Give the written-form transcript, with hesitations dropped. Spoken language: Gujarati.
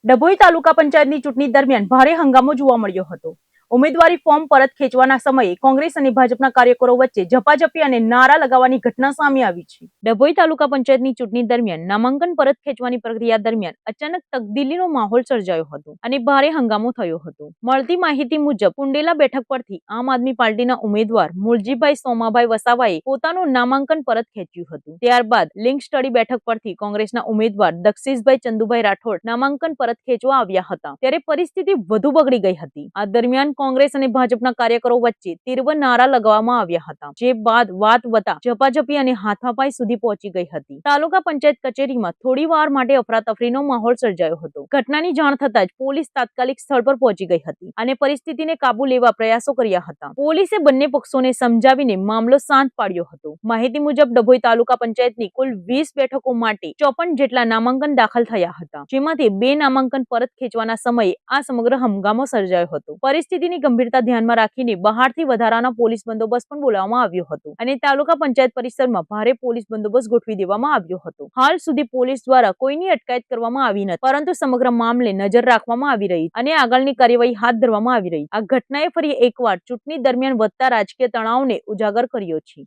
ડભોઈ તાલુકા પંચાયતની ચૂંટણી દરમિયાન ભારે હંગામો જોવા મળ્યો હતો. ઉમેદવારી ફોર્મ પરત ખેંચવાના સમયે કોંગ્રેસ અને ભાજપના કાર્યકરો વચ્ચે ઝપાઝપી અને નારા લગાવવાની ઘટના સામે આવી છે. ડભોઈ તાલુકા પંચાયતની ચૂંટણી દરમિયાન નામાંકન પરત ખેંચવાની પ્રક્રિયા દરમિયાન અચાનક તકદીલીનો માહોલ સર્જાયો હતો અને ભારે હંગામો થયો હતો. મળતી માહિતી મુજબ કુંડેલા બેઠક પરથી આમ આદમી પાર્ટીના ઉમેદવાર મૂળજીભાઈ સોમાભાઈ વસાવાએ પોતાનું નામાંકન પરત ખેંચ્યું હતું. ત્યારબાદ લિંક સ્ટડી બેઠક પરથી કોંગ્રેસના ઉમેદવાર દક્ષિશભાઈ ચંદુભાઈ રાઠોડ નામાંકન પરત ખેંચવા આવ્યા હતા. ત્યારે પરિસ્થિતિ વધુ બગડી ગઈ હતી. આ દરમિયાન કોંગ્રેસ અને ભાજપના કાર્યકરો વચ્ચે તીવ્ર નારા લગાવવામાં આવ્યા હતા, જે બાદ વાત વધતા ઝપાઝપી અને હાથાપાઈ સુધી પહોંચી ગઈ હતી. તાલુકા પંચાયત કચેરીમાં થોડી વાર માટે અફરાતફરીનો માહોલ સર્જાયો હતો. ઘટનાની જાણ થતાં જ પોલીસ તાત્કાલિક સ્થળ પર પહોંચી ગઈ હતી અને પરિસ્થિતિને કાબુ લેવા પ્રયાસો કર્યા હતા. પોલીસે બંને પક્ષોને સમજાવીને મામલો શાંત પાડ્યો હતો. માહિતી મુજબ ડભોઈ તાલુકા પંચાયતની કુલ 20 બેઠકો માટે 54 જેટલા નામાંકન દાખલ થયા હતા, જેમાંથી 2 નામાંકન પરત ખેંચવાના સમયે આ સમગ્ર હંગામો સર્જાયો હતો. પરિસ્થિતિની ગંભીરતા ધ્યાનમાં રાખીને બહારથી વધારાનો પોલીસ બંદોબસ્ત પણ બોલાવવામાં આવ્યો હતો અને તાલુકા પંચાયત પરિસરમાં ભારે પોલીસ બંદોબસ્ત ગોઠવી દેવામાં આવ્યો હતો. હાલ સુધી પોલીસ દ્વારા કોઈની અટકાયત કરવામાં આવી નથી, પરંતુ સમગ્ર મામલે નજર રાખવામાં આવી રહી અને આગળની કાર્યવાહી હાથ ધરવામાં આવી રહી. આ ઘટનાએ ફરી એકવાર ચૂંટણી દરમિયાન વધતા રાજકીય તણાવને ઉજાગર કર્યો છે.